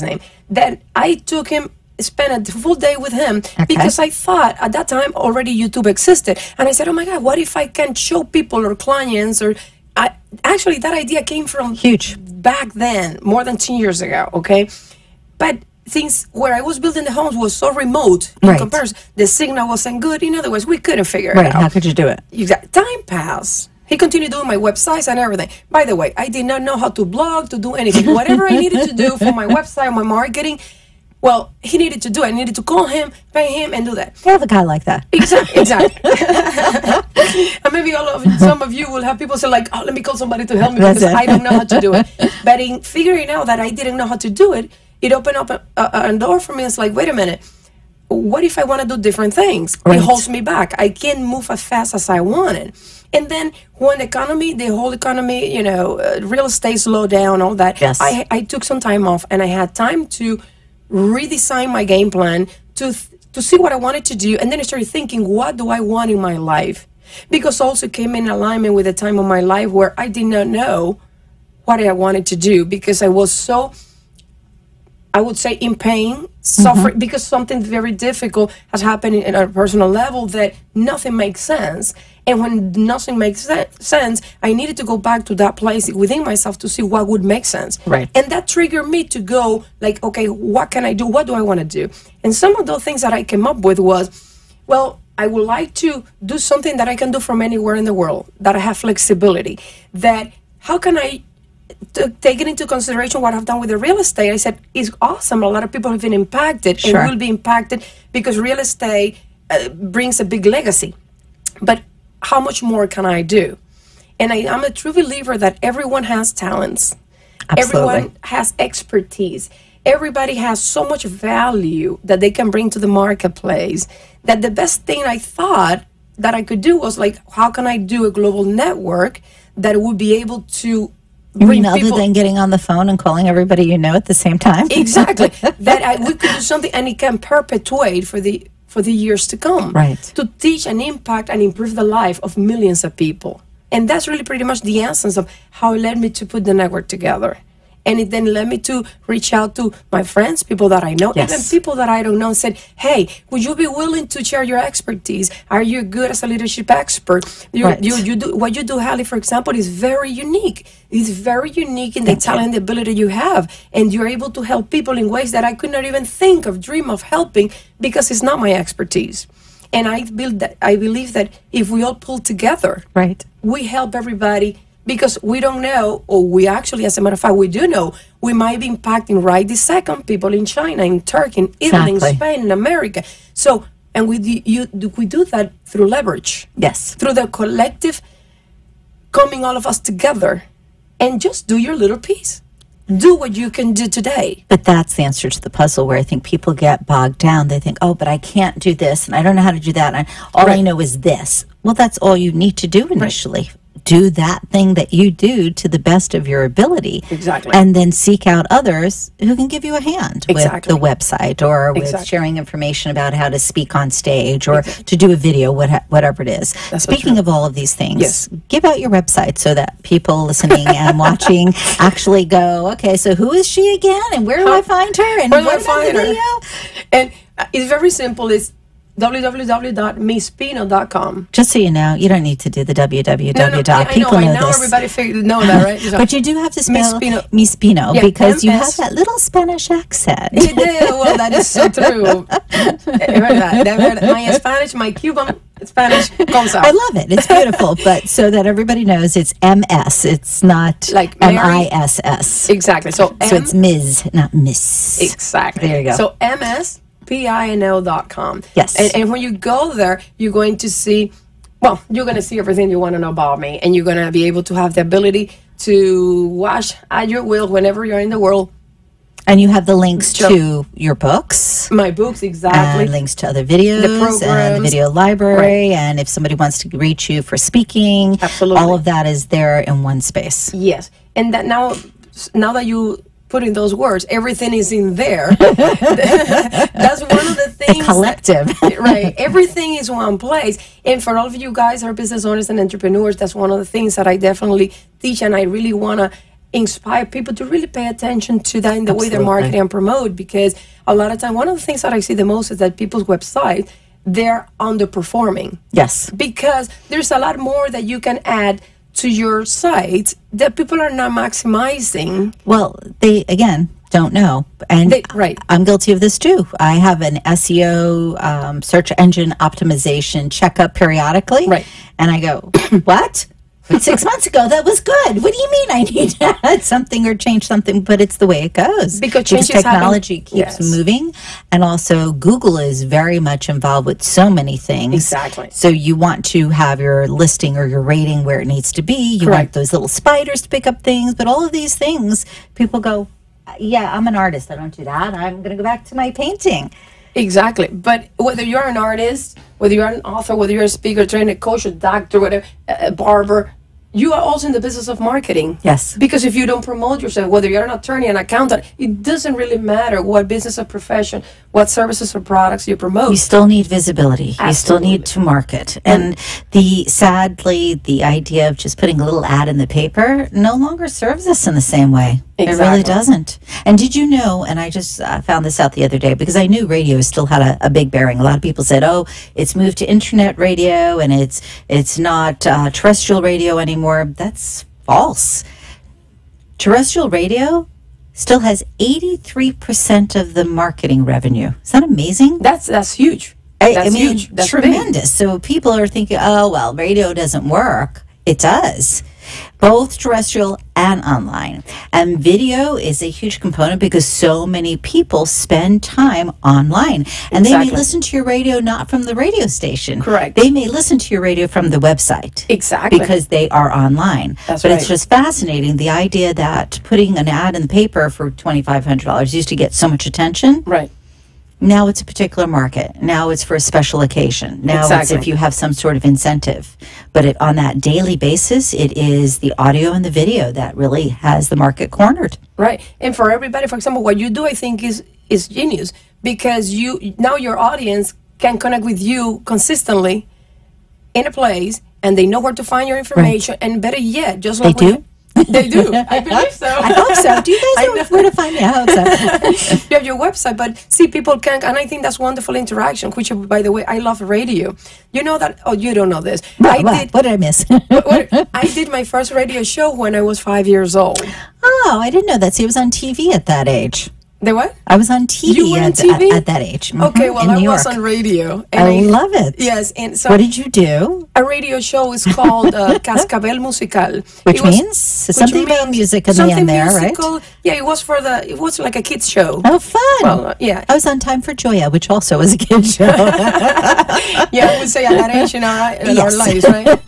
name, that I took him, spent a full day with him, because I thought at that time already YouTube existed. And I said, oh my God, what if I can show people or clients, or actually that idea came from back then, more than 10 years ago, okay? But things where I was building the homes was so remote in comparison. The signal wasn't good. In other words, we couldn't figure it out.
How could you do it?
Time passed. He continued doing my websites and everything. By the way, I did not know how to blog, to do anything. Whatever I needed to do for my website, my marketing, well, he needed to do it. I needed to call him, pay him, and do that.
You have a guy like that.
Exactly. And maybe some of you will have people say, like, oh, let me call somebody to help me because I don't know how to do it. But in figuring out that I didn't know how to do it, it opened up a door for me. It's like, wait a minute. What if I want to do different things? It holds me back. I can't move as fast as I wanted. And then when the whole economy, real estate slowed down, all that, I took some time off, and I had time to redesign my game plan to see what I wanted to do. And then I started thinking, what do I want in my life? Because also came in alignment with a time of my life where I did not know what I wanted to do, because I was so, I would say, in pain, suffering, because something very difficult has happened in a personal level that nothing makes sense. And when nothing makes sense, I needed to go back to that place within myself to see what would make sense. And that triggered me to go, like, okay, what can I do? What do I want to do? And some of those things that I came up with was, well, I would like to do something that I can do from anywhere in the world, that I have flexibility, that how can I take it into consideration what I've done with the real estate. I said, it's awesome. A lot of people have been impacted and will be impacted because real estate brings a big legacy. But how much more can I do? And I'm a true believer that everyone has talents. Everyone has expertise. Everybody has so much value that they can bring to the marketplace, that the best thing I thought that I could do was, like, how can I do a global network that would be able to bring
other than getting on the phone and calling everybody you know at the same time?
Exactly. That we could do something, and it can perpetuate for the years to come. To teach and impact and improve the life of millions of people. And that's really pretty much the essence of how it led me to put the network together. And it then led me to reach out to my friends, people that I know, even people that I don't know, and said, hey, would you be willing to share your expertise? Are you good as a leadership expert? You do, what you do, Halley, for example, is very unique. It's very unique in the talent, the ability you have. And you're able to help people in ways that I could not even think of, dream of helping, because it's not my expertise. And I believe that if we all pull together, we help everybody. Because we don't know, or we actually, as a matter of fact, we do know, we might be impacting right this second people in China, in Turkey, in Italy, in Spain, in America. So, and we do that through leverage. Through the collective coming all of us together, and just do your little piece. do what you can do today.
But that's the answer to the puzzle where I think people get bogged down. They think, oh, but I can't do this, and I don't know how to do that, and all I know is this. Well, that's all you need to do initially. Do that thing that you do to the best of your ability.
Exactly.
And then seek out others who can give you a hand with the website or with sharing information about how to speak on stage or to do a video, whatever it is. Speaking of all of these things, give out your website so that people listening and watching actually go, okay, so who is she again? And where do I find her? And what about the video?
And it's very simple. It's www.misspino.com.
Just so you know, you don't need to do the www. People know this.
Everybody know that, right? So,
but you do have to spell Mispino because you have that little Spanish accent.
Well, that is so true. My Spanish, my Cuban Spanish comes out.
I love it. It's beautiful. But so that everybody knows, it's MS. It's not like MISS.
Exactly. So
it's Ms., not Miss.
Exactly.
There you go.
So MSPINO.com.
Yes.
And when you go there, you're going to see, well, you're going to see everything you want to know about me. And you're going to be able to have the ability to watch at your will whenever you're in the world.
And you have the links to your books.
My books, exactly.
And links to other videos.
The programs.
And the video library. Right. And if somebody wants to reach you for speaking.
Absolutely.
All of that is there in one space.
Yes. And that now that you put in those words, everything is in there. That's one of the things.
A collective.
Right. Everything is one place. And for all of you guys who are business owners and entrepreneurs, that's one of the things that I definitely teach, and I really want to inspire people to really pay attention to that in the way they're marketing and promote, because a lot of time, one of the things that I see the most is that people's websites, they're underperforming.
Yes.
Because there's a lot more that you can add to your site that people are not maximizing.
Well, they, again, don't know. And I'm guilty of this too. I have an SEO, search engine optimization checkup periodically.
Right.
And I go, what? But 6 months ago, that was good. What do you mean I need to add something or change something? But it's the way it goes.
Because
technology keeps moving. And also, Google is very much involved with so many things.
Exactly.
So you want to have your listing or your rating where it needs to be. You want those little spiders to pick up things. But all of these things, people go, yeah, I'm an artist. I don't do that. I'm going to go back to my painting.
Exactly. But whether you're an artist, whether you're an author, whether you're a speaker, trainer, coach, a doctor, whatever, a barber, you are also in the business of marketing.
Yes.
Because if you don't promote yourself, whether you're an attorney, an accountant, it doesn't really matter what business or profession, what services or products you promote.
You still need visibility.
Absolutely.
You still need to market. And sadly, the idea of just putting a little ad in the paper no longer serves us in the same way.
Exactly.
It really doesn't. And did you know, and I just found this out the other day, because I knew radio still had a big bearing. A lot of people said, oh, it's moved to internet radio and it's not terrestrial radio anymore. That's false. Terrestrial radio still has 83% of the marketing revenue. Is that amazing?
That's huge.
I mean,
huge. That's
tremendous.
Big.
So people are thinking, oh, well, radio doesn't work. It does. Both terrestrial and online. And video is a huge component because so many people spend time online. And they may listen to your radio not from the radio station.
Correct.
They may listen to your radio from the website.
Exactly.
Because they are online.
That's
but
right.
It's just fascinating, the idea that putting an ad in the paper for $2,500 used to get so much attention.
Right.
Now it's a particular market. Now it's for a special occasion. Now it's if you have some sort of incentive. But on that daily basis, it is the audio and the video that really has the market cornered.
Right. And for everybody, for example, what you do, I think is genius, because now your audience can connect with you consistently in a place, and they know where to find your information. Right. And better yet, just like
they do.
They do. I believe so.
I hope so. Do you guys know where to find me? I hope so.
You have your website, but see, people can, and I think that's wonderful interaction, which, by the way, I love radio. You know that, oh, you don't know this.
What did I miss?
I did my first radio show when I was 5 years old.
Oh, I didn't know that. See, it was on TV at that age.
The what?
I was on TV,
you were on TV?
At that age.
Okay, well, I was on radio.
And I love it.
Yes. And so
what did you do?
A radio show is called Cascabel Musical.
Which means something about music in the end there,
musical, right? Yeah, it was like a kids show.
Oh, fun.
Well, yeah.
I was on Time for Joya, which also was a kids show.
Yeah, I would say at that age in our lives, right?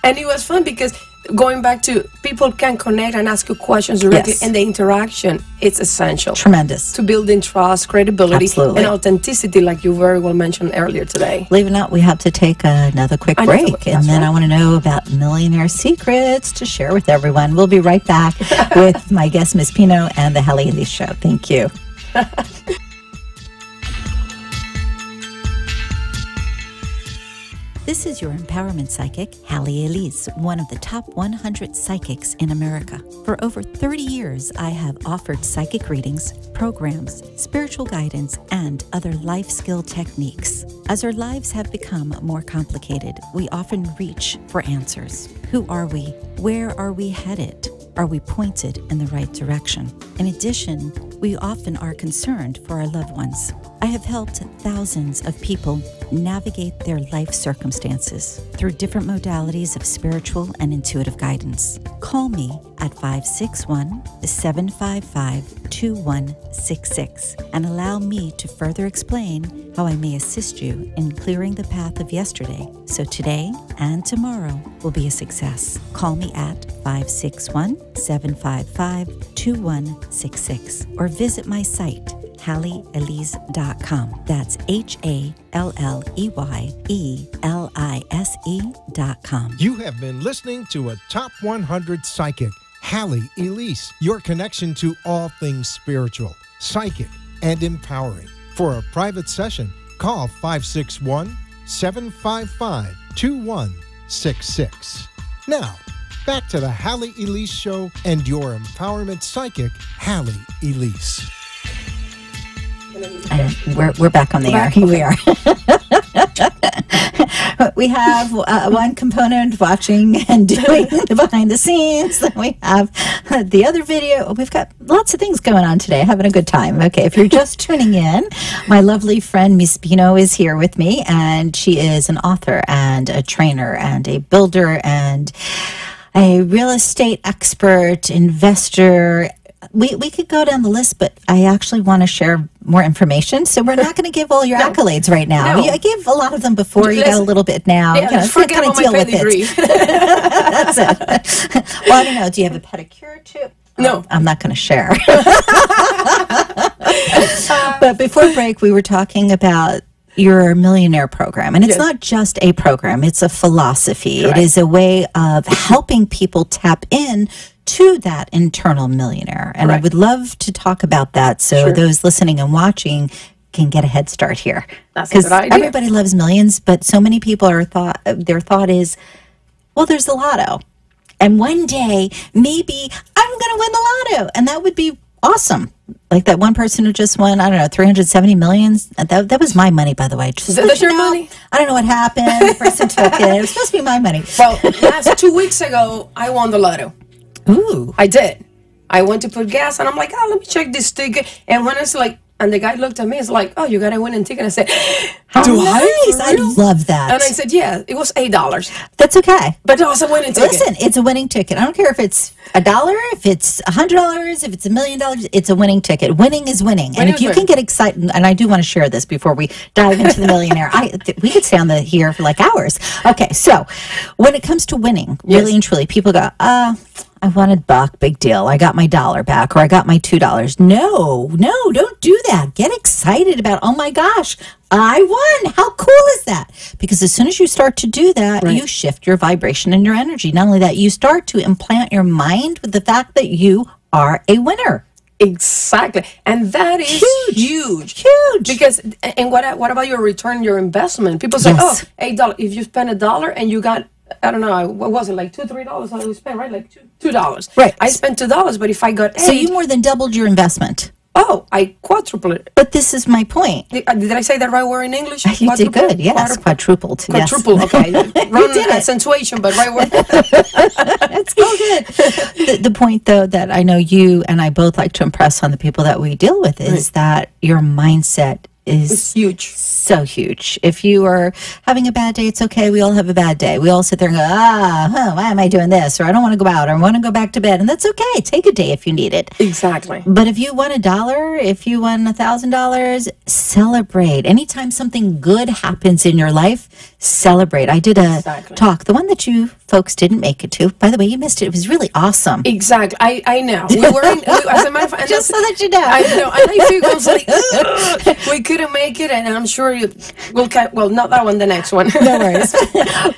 And it was fun because going back to people can connect and ask you questions directly,
Yes.
and the interaction, it's essential.
Tremendous.
To building trust, credibility,
Absolutely.
and authenticity, like you very well mentioned earlier today.
Believe it or not, we have to take another quick
Another
break.
one,
And
that's
then
right.
I want to know about millionaire secrets to share with everyone. We'll be right back with my guest, Ms. Pino, and the Halley Elise Show. Thank you. This is your empowerment psychic, Halley Elise, one of the top 100 psychics in America. For over 30 years, I have offered psychic readings, programs, spiritual guidance, and other life skill techniques. As our lives have become more complicated, we often reach for answers. Who are we? Where are we headed? Are we pointed in the right direction? In addition, we often are concerned for our loved ones. I have helped thousands of people navigate their life circumstances through different modalities of spiritual and intuitive guidance. Call me at 561-755-2166 and allow me to further explain how I may assist you in clearing the path of yesterday so today and tomorrow will be a success. Call me at 561-755-2166 or visit my site HalleyElise.com. That's HalleyElise.com.
You have been listening to a Top 100 Psychic, Halley Elise, your connection to all things spiritual, psychic, and empowering. For a private session, call 561-755-2166. Now, back to the Halley Elise Show and your empowerment psychic, Halley Elise.
And we're back on the air. Here we are. We have one component watching and doing the behind the scenes. Then we have the other video. We've got lots of things going on today. Having a good time. Okay, if you're just tuning in, my lovely friend Miss Pino is here with me, and she is an author and a trainer and a builder and a real estate expert, investor. We could go down the list, but I actually want to share more information. So we're not going to give all your accolades right now.
No.
I gave a lot of them before. You got a little bit now.
Yeah, let's forget about my pedigree.
That's it. Well, I don't know. Do you have a pedicure too?
No.
I'm not going to share. But before break, we were talking about your millionaire program. And it's not just a program. It's a philosophy.
Correct.
It is a way of helping people tap in to that internal millionaire. And I would love to talk about that so those listening and watching can get a head start here.
That's a good idea.
Everybody loves millions, but so many people their thought is, well, there's the lotto. And one day, maybe I'm going to win the lotto. And that would be awesome. Like that one person who just won, I don't know, 370 million. That was my money, by the way. Just
That's your money?
I don't know what happened. The person took it. It was supposed to be my money.
Well, last 2 weeks ago, I won the lotto.
Ooh.
I did. I went to put gas, and I'm like, oh, let me check this ticket. And when it's like, and the guy looked at me, it's like, oh, you got a winning ticket. I said,
How
do
nice.
I?
I love that.
And I said, yeah, it was $8.
That's okay.
But it was a winning ticket.
Listen, it's a winning ticket. I don't care if it's $1, if it's $100, if it's $1 million, it's a winning ticket. Winning is winning. And if you can get excited, and I do want to share this before we dive into the millionaire, we could stay on here for like hours. Okay, so when it comes to winning, really and truly, people go, I wanted $1, big deal. I got my $1 back, or I got my $2. No, don't do that. Get excited about, oh my gosh, I won. How cool is that? Because as soon as you start to do that, you shift your vibration and your energy. Not only that, you start to implant your mind with the fact that you are a winner.
Exactly. And that is huge. Because, and what about your return, your investment? People say, oh, $8. If you spend $1 and you got, I don't know, what was it, like $2, $3? I spent, right? Like $2.
Right.
I spent $2, but if I got 8.
So you more than doubled your investment.
Oh, I quadrupled it.
But this is my point.
Did I say that right word in English?
You did good. Yes, quadrupled.
Quadrupled.
Yes.
Okay. Wrong accentuation, but right word.
It's all good. The point, though, that I know you and I both like to impress on the people that we deal with is that your mindset is
huge.
So huge. If you are having a bad day, it's okay. We all have a bad day. We all sit there and go, why am I doing this? Or I don't want to go out, or I want to go back to bed. And that's okay. Take a day if you need it.
Exactly.
But if you won $1, if you won $1,000, celebrate. Anytime something good happens in your life, celebrate. I did a talk, the one that you folks didn't make it to. By the way, you missed it. It was really awesome.
Exactly. I know. We were in, as a matter of fact,
just so that you know.
I know. And I feel I was like, ugh, we couldn't make it, and I'm sure we'll well, not that one, the next one.
No worries.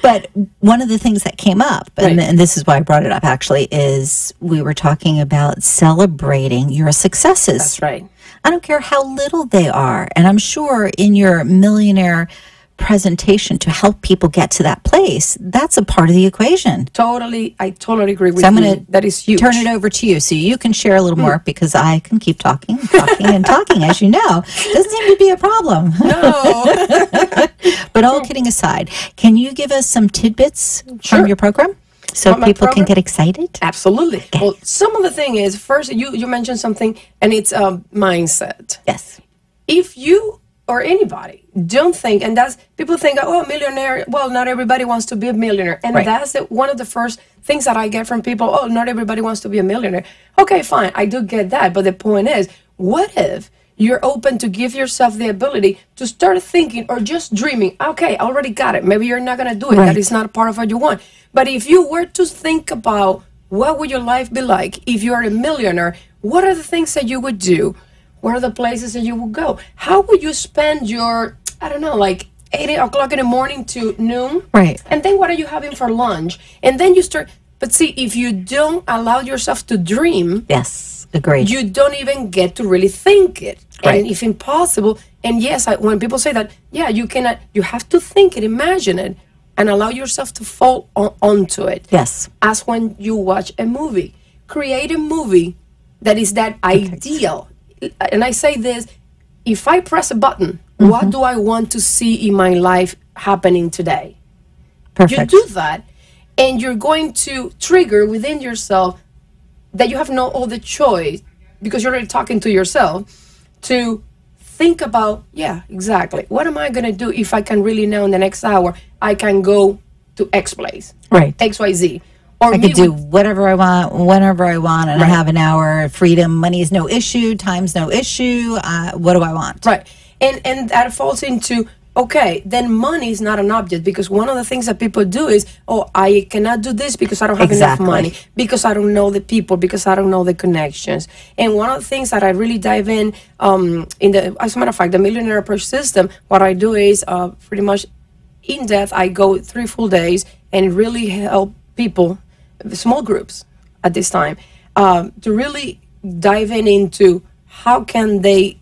But one of the things that came up, and this is why I brought it up actually, is we were talking about celebrating your successes.
That's right.
I don't care how little they are. And I'm sure in your millionaire presentation to help people get to that place, that's a part of the equation.
I totally agree with
so I'm
you.
going
That is huge.
Turn it over to you so you can share a little more, because I can keep talking, and talking, as you know. Doesn't seem to be a problem.
No.
But all kidding aside, can you give us some tidbits from your program so people can get excited?
Absolutely. Okay. Well, some of the thing is, first, you mentioned something, and it's mindset.
Yes.
If you or anybody don't think, and that's, people think, oh, a millionaire, well, not everybody wants to be a millionaire. And that's one of the first things that I get from people, oh, not everybody wants to be a millionaire. Okay, fine, I do get that. But the point is, what if you're open to give yourself the ability to start thinking or just dreaming, okay, I already got it. Maybe you're not going to do it. That is not a part of what you want. But if you were to think about what would your life be like if you are a millionaire, what are the things that you would do? What are the places that you would go? How would you spend your, I don't know, like 8 o'clock in the morning to noon?
Right.
And then what are you having for lunch? And then you start, but see, if you don't allow yourself to dream.
Yes, agreed.
You don't even get to really think it.
Right.
And if impossible, and yes, when people say that, yeah, you cannot, you have to think it, imagine it, and allow yourself to fall onto it.
Yes.
As when you watch a movie. Create a movie that is that ideal. And I say this, if I press a button, what do I want to see in my life happening today?
Perfect.
You do that, and you're going to trigger within yourself that you have no other choice, because you're already talking to yourself, to think about, yeah, exactly. What am I going to do if I can really now in the next hour, I can go to X place.
Right.
XYZ. Or
I could do whatever I want, whenever I want, and I
Right.
have an hour of freedom. Money is no issue. Time's no issue. What do I want?
Right. And that falls into, okay, then money is not an object, because one of the things that people do is, oh, I cannot do this because I don't have enough money, because I don't know the people, because I don't know the connections. And one of the things that I really dive in as a matter of fact, the Millionaire Approach System, what I do is pretty much in depth, I go 3 full days and really help people, small groups at this time, to really dive into how can they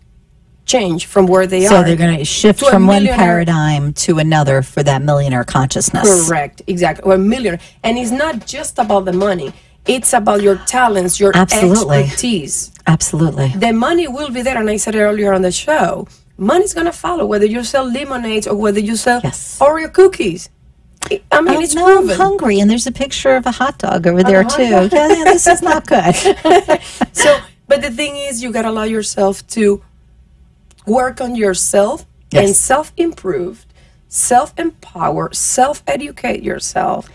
change from where they are.
So they're going to shift from one paradigm to another for that millionaire consciousness.
Correct, exactly. Or a millionaire. And it's not just about the money. It's about your talents, your expertise.
Absolutely.
The money will be there, and I said it earlier on the show. Money's going to follow, whether you sell lemonades or whether you sell Oreo cookies. I mean, it's proven.
I'm hungry, and there's a picture of a hot dog over there, too. Yeah, this is not good.
So, but the thing is, you got to allow yourself to work on yourself and self-improve, self-empower, self-educate yourself,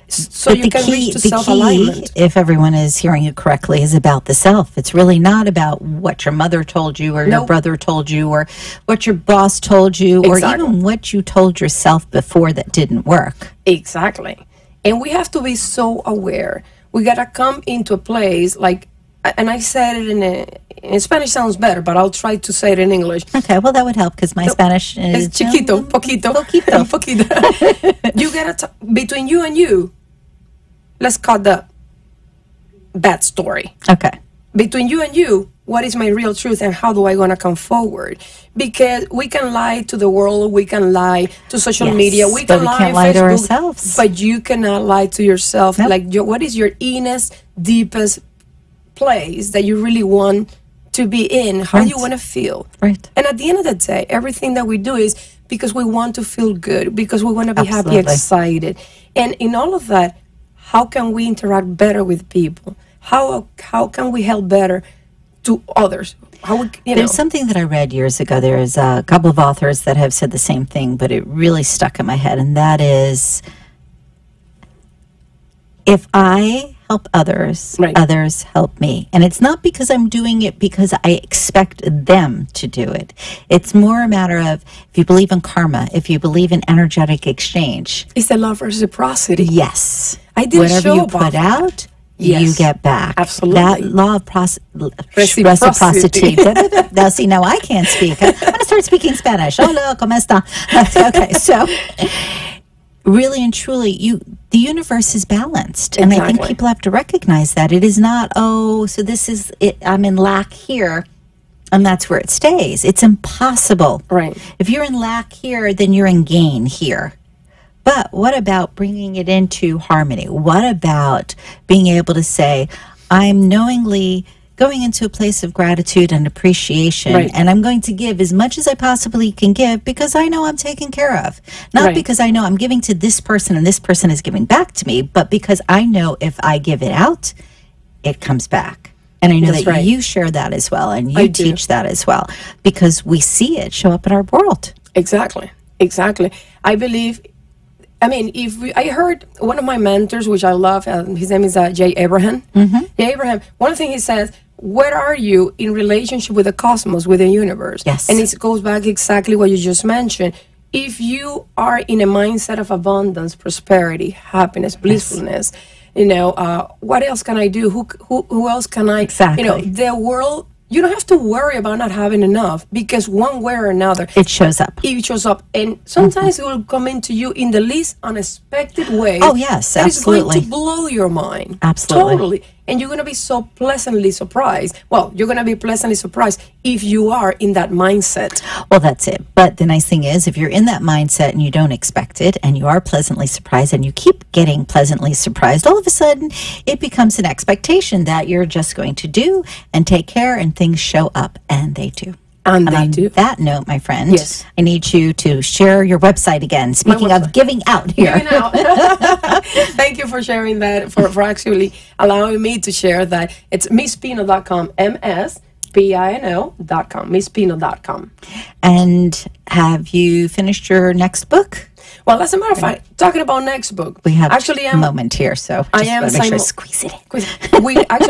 so
but
you can reach to self-alignment.
If everyone is hearing you correctly, is about the self. It's really not about what your mother told you or your brother told you or what your boss told you or even what you told yourself before that didn't work.
Exactly. And we have to be so aware. We got to come into a place like, and I said it in Spanish sounds better, but I'll try to say it in English.
Okay, well, that would help because my Spanish is...
It's chiquito, poquito. Poquito. You gotta, between you and you, let's cut the bad story.
Okay.
Between you and you, what is my real truth and how do I gonna come forward? Because we can lie to the world, we can lie to social media, we can lie
can't lie to ourselves.
But you cannot lie to yourself.
Nope.
Like, what is your innerst, deepest place that you really want to be in? How do you want to feel?
Right.
And at the end of the day, everything that we do is because we want to feel good, because we want to be happy, excited. And in all of that, how can we interact better with people? How can we help better to others? how would,
There's something that I read years ago. There's a couple of authors that have said the same thing, but it really stuck in my head, and that is, if I help others,
Right.
others help me. And it's not because I'm doing it because I expect them to do it. It's more a matter of, if you believe in karma, if you believe in energetic exchange,
It's the law of reciprocity.
yes.
I did a
Whatever
show
you
about
put out,
Yes.
you get back.
Absolutely.
That law of
Reciprocity.
reciprocity. Now, see, now I can't speak. I'm going to start speaking Spanish. Hola, ¿cómo está? Okay, so really and truly, the universe is balanced. And I think
Exactly.
people have to recognize that. It is not, oh, so this is it. I'm in lack here, and that's where it stays. It's impossible.
Right.
If you're in lack here, then you're in gain here. But what about bringing it into harmony? What about being able to say, I'm knowingly going into a place of gratitude and appreciation,
Right.
and I'm going to give as much as I possibly can give because I know I'm taken care of. Not
Right.
because I know I'm giving to this person and this person is giving back to me, but because I know if I give it out, it comes back. And I know
That's
that
right.
you share that as well, and
I
you
do.
teach that as well, because we see it show up in our world.
Exactly. I believe, I heard one of my mentors, which I love, his name is Jay Abraham.
Mm-hmm.
Jay Abraham, one of the things he says, where are you in relationship with the cosmos, with the universe?
Yes.
And it goes back exactly what you just mentioned. If you are in a mindset of abundance, prosperity, happiness, blissfulness, what else can I do? Who else can I?
Exactly.
The world. You don't have to worry about not having enough, because one way or another,
It shows up.
it shows up, and sometimes it will come into you in the least unexpected way.
Oh, yes,
that is going
absolutely.
to blow your mind.
Absolutely.
Totally. And you're going to be so pleasantly surprised. Well, you're going to be pleasantly surprised if you are in that mindset.
Well, that's it. But the nice thing is, if you're in that mindset and you don't expect it, and you are pleasantly surprised, and you keep getting pleasantly surprised, all of a sudden it becomes an expectation that you're just going to do and take care, and things show up, and they do.
And
And
they
on
do.
that note, my friend,
Yes.
I need you to share your website again. Speaking of
website.
giving out here.
Giving out. Thank you for sharing that, for actually allowing me to share that. It's misspino.com, MSPINO.com, misspino.com.
And have you finished your next book?
Well, as a matter of fact, talking about next book,
We have
actually
a moment here, so just
I am
want to make sure I
simul-
squeeze it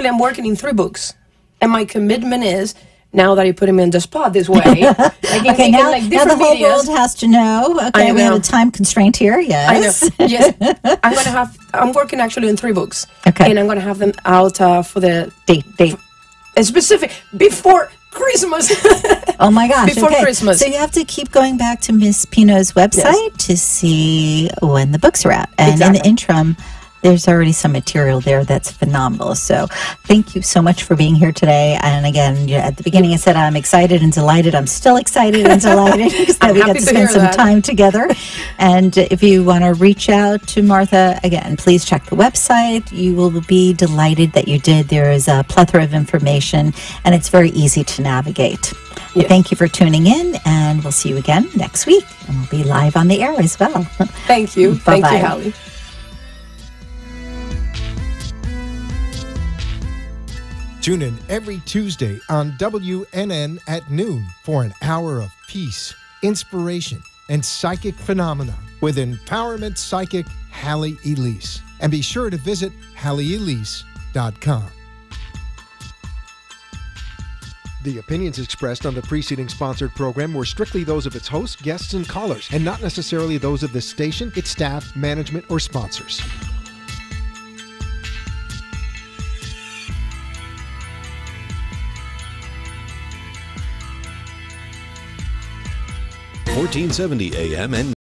in.
I'm working in 3 books, and my commitment is, now that you put him in the spot this way, like
Okay, now the whole world has to know. Okay,
I
we have
know.
a time constraint here.
I
Yes.
know. Yes, I'm working actually on 3 books.
Okay.
And I'm going to have them out for the
Date.
specific before Christmas.
Oh my gosh.
Before
okay.
Christmas.
So you have to keep going back to Miss Pino's website to see when the books are out. And in
Exactly.
the interim, there's already some material there that's phenomenal. So thank you so much for being here today. And again, at the beginning I said I'm excited and delighted. I'm still excited and delighted because
I'm
we got
happy
to
to
spend
hear
some
that.
time together. And if you want to reach out to Martha, again, please check the website. You will be delighted that you did. There is a plethora of information, and it's very easy to navigate.
Yes.
Thank you for tuning in, and we'll see you again next week. And we'll be live on the air as well.
Thank you. Thank
Bye-bye.
you, Halley.
Tune in every Tuesday on WNN at noon for an hour of peace, inspiration, and psychic phenomena with empowerment psychic Halley Elise. And be sure to visit HalleyElise.com. The opinions expressed on the preceding sponsored program were strictly those of its hosts, guests, and callers, and not necessarily those of this station, its staff, management, or sponsors.
AM and